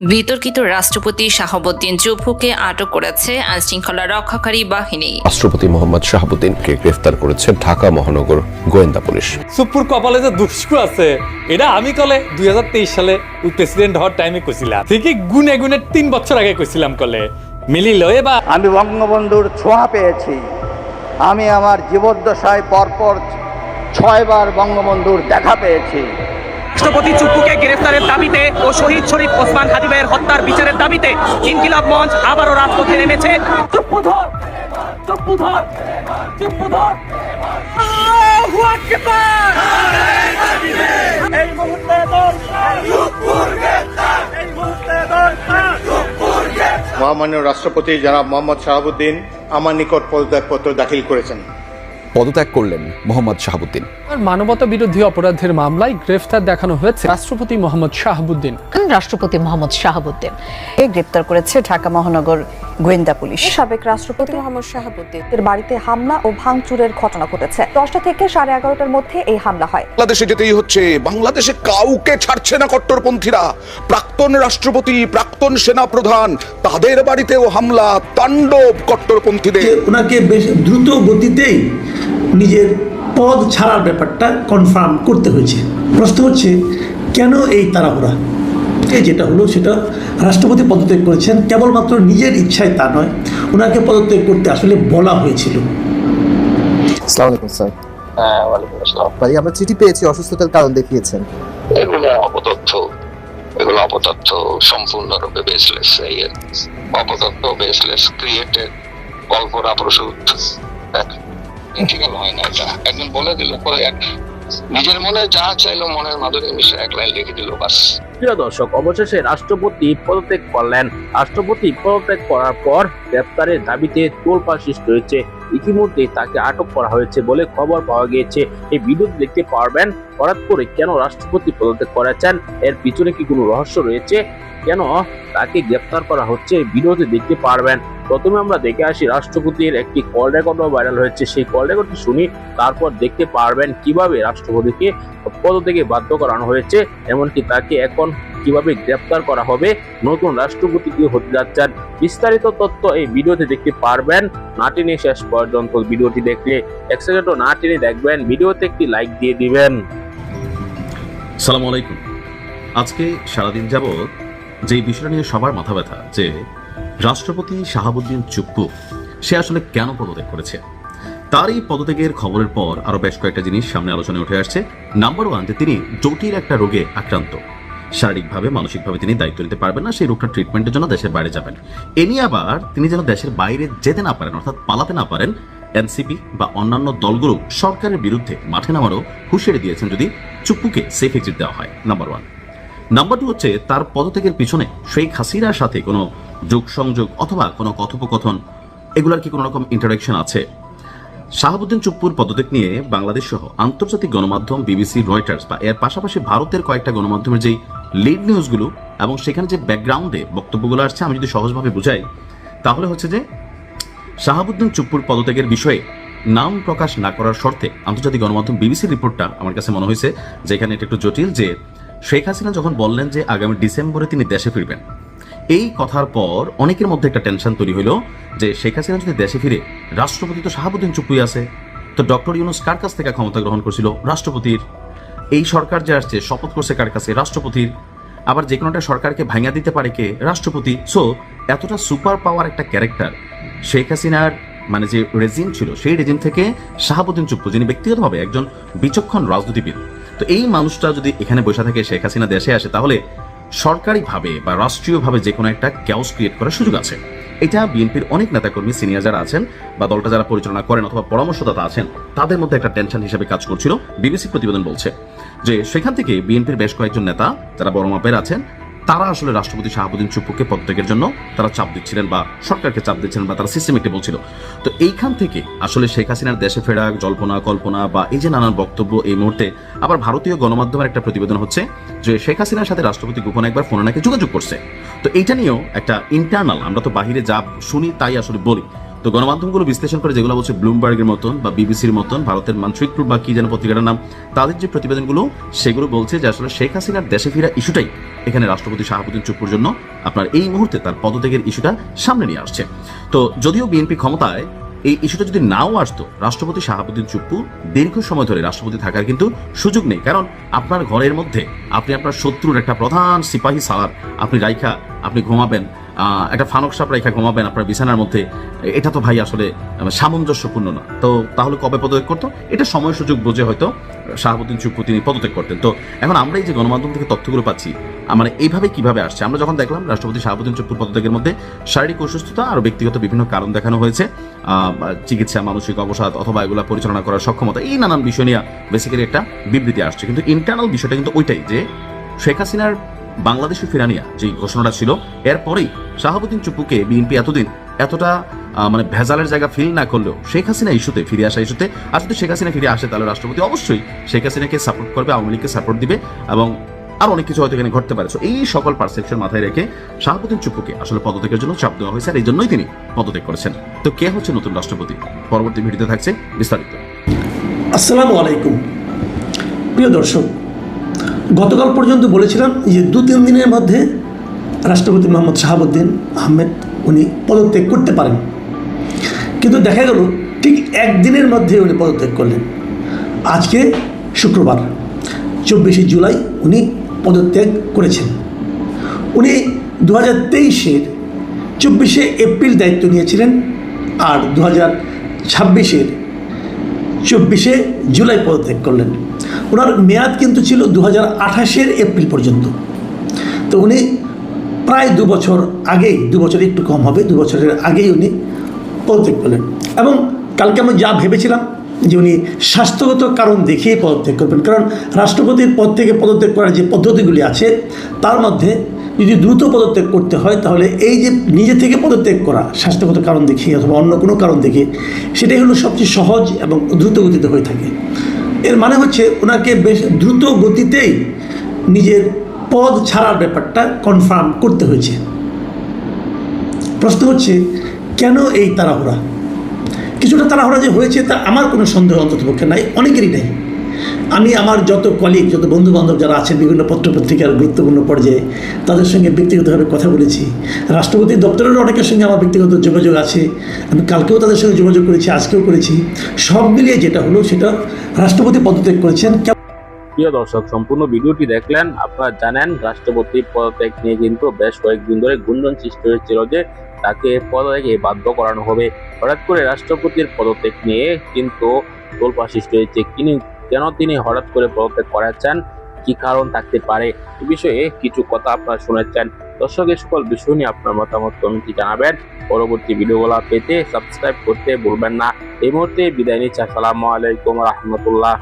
বিতর্কিত রাষ্ট্রপতি শাহাবুদ্দিন চুপ্পুকে আটক করেছে আইনশৃঙ্খলা রক্ষাকারী বাহিনী। রাষ্ট্রপতি মোহাম্মদ শাহাবুদ্দিনকে গ্রেফতার করেছে ঢাকা মহানগর গোয়েন্দা পুলিশ। চুপ্পুর কপালে যে দুষ্কু আছে এটা আমি কলে 2023 সালে ওই প্রেসিডেন্ট হওয়ার টাইমে কইছিলাম, ঠিকই গুনে গুনে 3 বছর আগে কইছিলাম কলে মিলিল। এবার আমি বঙ্গবন্ধুর ছোঁয়া পেয়েছি। আমি আমার জীবদ্দশায় পরপর 6 বার বঙ্গবন্ধুর দেখা পেয়েছি। রাষ্ট্রপতি চুপ্পুকে গ্রেফতারের দাবিতে ও শহীদ শরীফ ওসমান হাদি ভাইয়ের হত্যার বিচারের দাবিতে ইনকিলাব মঞ্চ আবারও রাজপথে নেমেছে। চুপ্পু ধর, চুপ্পু ধর, চুপ্পু ধর। আল্লাহু আকবার। এই মুহূর্তে দরকার চুপ্পুর গ্রেফতার, এই মুহূর্তে দরকার চুপ্পুর গ্রেফতার। মহামান্য রাষ্ট্রপতি জনাব মোহাম্মদ শাহাবুদ্দিন আমার নিকট পদত্যাগপত্র দাখিল করেছেন। পদত্যাগ করলেন মোহাম্মদ শাহাবুদ্দিন। মানবতা বিরোধী অপরাধের মামলায় গ্রেফতার দেখানো হয়েছে রাষ্ট্রপতি মোহাম্মদ শাহাবুদ্দিন। রাষ্ট্রপতি মোহাম্মদ শাহাবুদ্দিন গ্রেফতার করেছে ঢাকা মহানগর গোয়েন্দা পুলিশ। সাবেক রাষ্ট্রপতি মোহাম্মদ শাহাবুদ্দিন এর বাড়িতে হামলা ও ভাঙচুরের ঘটনা ঘটেছে। 10টা থেকে 11:30টার মধ্যে এই হামলা হয়। বাংলাদেশে যেতেই হচ্ছে, বাংলাদেশে কাউকে ছাড়ছে না কট্টরপন্থীরা। প্রাক্তন রাষ্ট্রপতি, প্রাক্তন সেনাপ্রধান, তাদের বাড়িতেও হামলা, তাণ্ডব কট্টরপন্থীদের। ওনাকে বেশ দ্রুত গতিতেই নিজের পদ ছাড়ার ব্যাপারটা কনফার্ম করতে হয়েছে। প্রশ্ন হচ্ছে কেন এই তাড়াহুড়া? যেটা হলো সেটা রাষ্ট্রপতি পদত্যাগ করেছেন কেবলমাত্র নিজের ইচ্ছায় তা নয়, ওনাকে পদত্যাগ করতে আসলে বলা হয়েছিল। আসসালামু আলাইকুম স্যার। হ্যাঁ, ওয়ালাইকুম আসসালাম। ভাই, আমরা চিঠি পেয়েছি, অসুস্থতার কারণ দেখিয়েছেন। এগুলো অপতথ্য সম্পূর্ণরূপে বেসলেস। এই অপতথ্য বেসলেস, ক্রিয়েটেড, কল্পনা প্রসূত, ইন্টিগ্রাল হয় না। এটা একজন বলে দিল, পরে নিজের মনে যা চাইলো মনের মাধুরী মিশে 1 লাইন লিখে দিল, বাস। প্রিয় দর্শক, অবশেষে রাষ্ট্রপতি পদত্যাগ করলেন। রাষ্ট্রপতি পদত্যাগ করার পর গ্রেফতারের দাবিতে তোলপাড় সৃষ্টি হয়েছে। ইতিমধ্যে তাকে আটক করা হয়েছে বলে খবর পাওয়া গিয়েছে। এই ভিডিও দেখতে পারবেন হঠাৎ করে কেন রাষ্ট্রপতি পদত্যাগ করেছেন, এর পিছনে কি কোনো রহস্য রয়েছে, কেন তাকে গ্রেফতার করা হচ্ছে, ভিডিওতে দেখতে পারবেন। প্রথমে আমরা দেখে আসি রাষ্ট্রপতির একটি কল রেকর্ডও ভাইরাল হয়েছে। সেই কল রেকর্ডটি শুনি, তারপর দেখতে পারবেন কিভাবে রাষ্ট্রপতিকে পদত্যাগে বাধ্য করানো হয়েছে, এমনকি তাকে এখন কিভাবে গ্রেফতার করা হবে, নতুন রাষ্ট্রপতি কি হতে যাচ্ছেন। বিস্তারিত তথ্য এই ভিডিওতে দেখতে পারবেন। না টেনে শেষ পর্যন্ত ভিডিওটি দেখলে, 1 সেকেন্ডও না টেনে দেখবেন, ভিডিওতে একটি লাইক দিয়ে দিবেন। আসসালামু আলাইকুম। আজকে সারাদিন যাবৎ যে বিষয়টা নিয়ে সবার মাথা ব্যথা, যে রাষ্ট্রপতি শাহাবুদ্দিন চুপ্পু সে আসলে কেন পদত্যাগ করেছে, তার এই পদত্যাগের খবরের পর আরো বেশ কয়েকটা জিনিস সামনে আলোচনায় উঠে আসছে। নাম্বার 1, যে তিনি জটিল একটা রোগে আক্রান্ত, শারীরিকভাবে মানসিকভাবে তিনি দায়িত্ব নিতে পারবেন না, সেই রোগটা ট্রিটমেন্টের জন্য দেশের বাইরে যাবেন। এ নিয়ে আবার তিনি যেন দেশের বাইরে যেতে না পারেন, অর্থাৎ পালাতে না পারেন, এনসিপি বা অন্যান্য দলগুলো সরকারের বিরুদ্ধে মাঠে নামারও হুঁশিয়ারি দিয়েছেন যদি চুপ্পুকে সেফ এক্সিট দেওয়া হয়। নাম্বার 1। নাম্বার 2 হচ্ছে তার পদত্যাগের পিছনে শেখ হাসিনার সাথে কোনো যোগ সংযোগ অথবা কোনো কথোপকথন, এগুলার কি কোনো রকম ইন্টারাকশন আছে? শাহাবুদ্দিন চুপ্পুর পদত্যাগ নিয়ে বাংলাদেশ সহ আন্তর্জাতিক গণমাধ্যম বিবিসি, রয়টার্স বা এর পাশাপাশি ভারতের কয়েকটা গণমাধ্যমের যেই লিড নিউজগুলো এবং সেখানে যে ব্যাকগ্রাউন্ডে বক্তব্যগুলো আসছে, আমি যদি সহজভাবে বুঝাই তাহলে হচ্ছে যে শাহাবুদ্দিন চুপ্পুর পদত্যাগের বিষয়ে নাম প্রকাশ না করার শর্তে আন্তর্জাতিক গণমাধ্যম বিবিসির রিপোর্টটা আমার কাছে মনে হয়েছে যে এখানে এটা একটু জটিল। যে শেখ হাসিনা যখন বললেন যে আগামী ডিসেম্বরে তিনি দেশে ফিরবেন, এই কথার পর অনেকের মধ্যে একটা টেনশন তৈরি হলো যে শেখ হাসিনা যদি দেশে ফিরে, রাষ্ট্রপতি তো শাহাবুদ্দিন চুপ্পুই আছে, তো ডক্টর ইউনূস কার কাছ থেকে ক্ষমতা গ্রহণ করছিল? রাষ্ট্রপতির। এই সরকার যে আসছে শপথ করছে কার কাছে? রাষ্ট্রপতির। আবার যে কোনো একটা সরকারকে ভাঙা দিতে পারে কে? রাষ্ট্রপতি। সো এতটা সুপার পাওয়ার একটা ক্যারেক্টার শেখ হাসিনার মানে যে রেজিম ছিল, সেই রেজিম থেকে শাহাবুদ্দিন চুপ্পু, যিনি ব্যক্তিগতভাবে একজন বিচক্ষণ রাজনীতিবিদ, তো এই মানুষটা যদি এখানে বসে থাকে, শেখ হাসিনা দেশে আসে, তাহলে সরকারিভাবে বা রাষ্ট্রীয়ভাবে যে কোনো একটা ক্যাওস ক্রিয়েট করার সুযোগ আছে। এটা বিএনপির অনেক নেতাকর্মী, সিনিয়র যারা আছেন বা দলটা যারা পরিচালনা করেন অথবা পরামর্শদাতা আছেন, তাদের মধ্যে একটা টেনশন হিসেবে কাজ করছিল। বিবিসি প্রতিবেদন বলছে যে সেখান থেকে বিএনপির বেশ কয়েকজন নেতা যারা বড় মাপের আছেন, তারা আসলে রাষ্ট্রপতি শাহাবুদ্দিন চুপ্পুকে পদত্যাগের জন্য তারা চাপ দিচ্ছিলেন বা সরকারকে চাপ দিচ্ছিলেন বা তারা সিস্টেমেটিক বলছিল। তো এইখান থেকে আসলে শেখ হাসিনার দেশে ফেরা জল্পনা কল্পনা বা এই যে নানান বক্তব্য, এই মুহূর্তে আবার ভারতীয় গণমাধ্যমের একটা প্রতিবেদন হচ্ছে যে শেখ হাসিনার সাথে রাষ্ট্রপতি গোপনে একবার ফোনে নাকি যোগাযোগ করছে। তো এইটা নিয়েও একটা ইন্টারনাল, আমরা তো বাহিরে যা শুনি তাই আসলে বলি, তো গণমাধ্যমগুলো বিশ্লেষণ করে যেগুলো বলছে ব্লুমবার্গের মতন বা বিবিসির মতন, ভারতের মানসিক গ্রুপ বা কি যেন পত্রিকাটার নাম, তাদের যে প্রতিবেদনগুলো সেগুলো বলছে যে আসলে শেখ হাসিনার দেশে ফেরা ইস্যুটাই এখানে রাষ্ট্রপতি শাহাবুদ্দিন চুপ্পুর জন্য আপনার এই মুহূর্তে তার পদত্যাগের ইস্যুটা সামনে নিয়ে আসছে। তো যদিও বিএনপি ক্ষমতায়, এই ইস্যুটা যদি নাও আসতো, রাষ্ট্রপতি শাহাবুদ্দিন চুপ্পু দীর্ঘ সময় ধরে রাষ্ট্রপতি থাকার কিন্তু সুযোগ নেই। কারণ আপনার ঘরের মধ্যে আপনি আপনার শত্রুর একটা প্রধান সিপাহী সালার আপনি রাইখা আপনি ঘুমাবেন, একটা ফানক সাপ রাইখা ঘুমাবেন আপনার বিছানার মধ্যে, এটা তো ভাই আসলে সামঞ্জস্যপূর্ণ না। তো তাহলে কবে পদত্যাগ করতো? এটা সময় সুযোগ বুঝে হয়তো শাহাবুদ্দিন চুপ্পু তিনি পদত্যাগ করতেন। তো এখন আমরা এই যে গণমাধ্যম থেকে তথ্যগুলো পাচ্ছি, মানে এইভাবে কিভাবে আসছে, আমরা যখন দেখলাম রাষ্ট্রপতি শাহাবুদ্দিন চুপ্পুর পদত্যাগের মধ্যে শারীরিক অসুস্থতা আর ব্যক্তিগত বিভিন্ন কারণ দেখানো হয়েছে, চিকিৎসা, মানসিক অবসাদ অথবা এগুলো পরিচালনা করার সক্ষমতা, এই নানান বিষয় নিয়ে বেসিক্যালি একটা বিবৃতি আসছে। কিন্তু ইন্টারনাল বিষয়টা কিন্তু ওইটাই যে শেখ হাসিনার বাংলাদেশে ফেরা নিয়ে যে ঘোষণাটা ছিল, এরপরেই শাহাবুদ্দিন চুপ্পুকে বিএনপি এতদিন এতটা মানে ভেজালের জায়গা ফিল না করলেও শেখ হাসিনা ইস্যুতে ফিরে আসা ইস্যুতে, আর যদি শেখ হাসিনা ফিরে আসে তাহলে রাষ্ট্রপতি অবশ্যই শেখ হাসিনাকে সাপোর্ট করবে, আওয়ামী লীগকে সাপোর্ট দিবে এবং আর অনেক কিছু হয়তো এখানে ঘটতে পারে। এই সকল পারসেপশন মাথায় রেখে শাহাবুদ্দিন চুপ্পুকে আসলে পদত্যাগের জন্য চাপ দেওয়া হয়েছে, আর এই জন্যই তিনি পদত্যাগ করেছেন। তো কে হচ্ছে নতুন রাষ্ট্রপতি, পরবর্তী ভিডিওতে থাকছে বিস্তারিত। আসসালামু আলাইকুম প্রিয় দর্শক, গতকাল পর্যন্ত বলেছিলাম যে 2-3 দিনের মধ্যে রাষ্ট্রপতি মোহাম্মদ শাহাবুদ্দিন আহমেদ উনি পদত্যাগ করতে পারেন, কিন্তু দেখা গেল ঠিক একদিনের মধ্যে উনি পদত্যাগ করলেন। আজকে শুক্রবার 24শে জুলাই উনি পদত্যাগ করেছেন। উনি 2023-এর 24শে এপ্রিল দায়িত্ব নিয়েছিলেন, আর 2026-এর 24শে জুলাই পদত্যাগ করলেন। ওনার মেয়াদ কিন্তু ছিল 2028-এর এপ্রিল পর্যন্ত। তো উনি প্রায় 2 বছর আগেই, 2 বছর একটু কম হবে, 2 বছরের আগেই উনি পদত্যাগ করলেন। এবং কালকে আমি যা ভেবেছিলাম যে উনি স্বাস্থ্যগত কারণ দেখিয়ে পদত্যাগ করবেন, কারণ রাষ্ট্রপতির পদ থেকে পদত্যাগ করার যে পদ্ধতিগুলি আছে তার মধ্যে যদি দ্রুত পদত্যাগ করতে হয় তাহলে এই যে নিজে থেকে পদত্যাগ করা স্বাস্থ্যগত কারণ দেখিয়ে অথবা অন্য কোনো কারণ দেখিয়ে, সেটাই হলো সবচেয়ে সহজ এবং দ্রুত গতিতে হয়ে থাকে। এর মানে হচ্ছে ওনাকে বেশ দ্রুত গতিতেই নিজের পদ ছাড়ার ব্যাপারটা কনফার্ম করতে হয়েছে। প্রশ্ন হচ্ছে কেন এই তাড়াহুড়া? কিছুটা তাড়াহুড়া যে হয়েছে তা আমার কোনো সন্দেহ অন্ততপক্ষে নাই, অনেকেরই নেই। আমি আমার যত কলিগ, যত বন্ধুবান্ধব যারা আছেন বিভিন্ন পত্রপত্রিকার গুরুত্বপূর্ণ পর্যায়ে, তাদের সঙ্গে ব্যক্তিগতভাবে কথা বলেছি। রাষ্ট্রপতি দপ্তরের অনেকের সঙ্গে আমার ব্যক্তিগত যোগাযোগ আছে, আমি কালকেও তাদের সঙ্গে যোগাযোগ করেছি, আজকেও করেছি। সব মিলিয়ে যেটা হলো সেটা রাষ্ট্রপতি পদত্যাগ করেছেন। প্রিয় দর্শক, সম্পূর্ণ ভিডিওটি দেখলেন। আপনারা জানেন রাষ্ট্রপতির পদত্যাগ নিয়ে কিন্তু বেশ কয়েকদিন ধরে গুঞ্জন সৃষ্টি হয়েছিল যে তাকে পদত্যাগে বাধ্য করানো হবে। হঠাৎ করে রাষ্ট্রপতির পদত্যাগ নিয়ে কিন্তু তোলপাড় সৃষ্টি হয়েছে। কেন তিনি হঠাৎ করে পদত্যাগ করাচ্ছেন, কি কারণ থাকতে পারে, এ বিষয়ে কিছু কথা আপনারা শুনেছেন। দর্শক, এই সকল বিষয় নিয়ে আপনার মতামত কমেন্টে জানাবেন। পরবর্তী ভিডিওগুলো পেতে সাবস্ক্রাইব করতে ভুলবেন না। এই মুহূর্তে বিদায় নিচ্ছি। আসসালামু আলাইকুম রহমতুল্লাহ।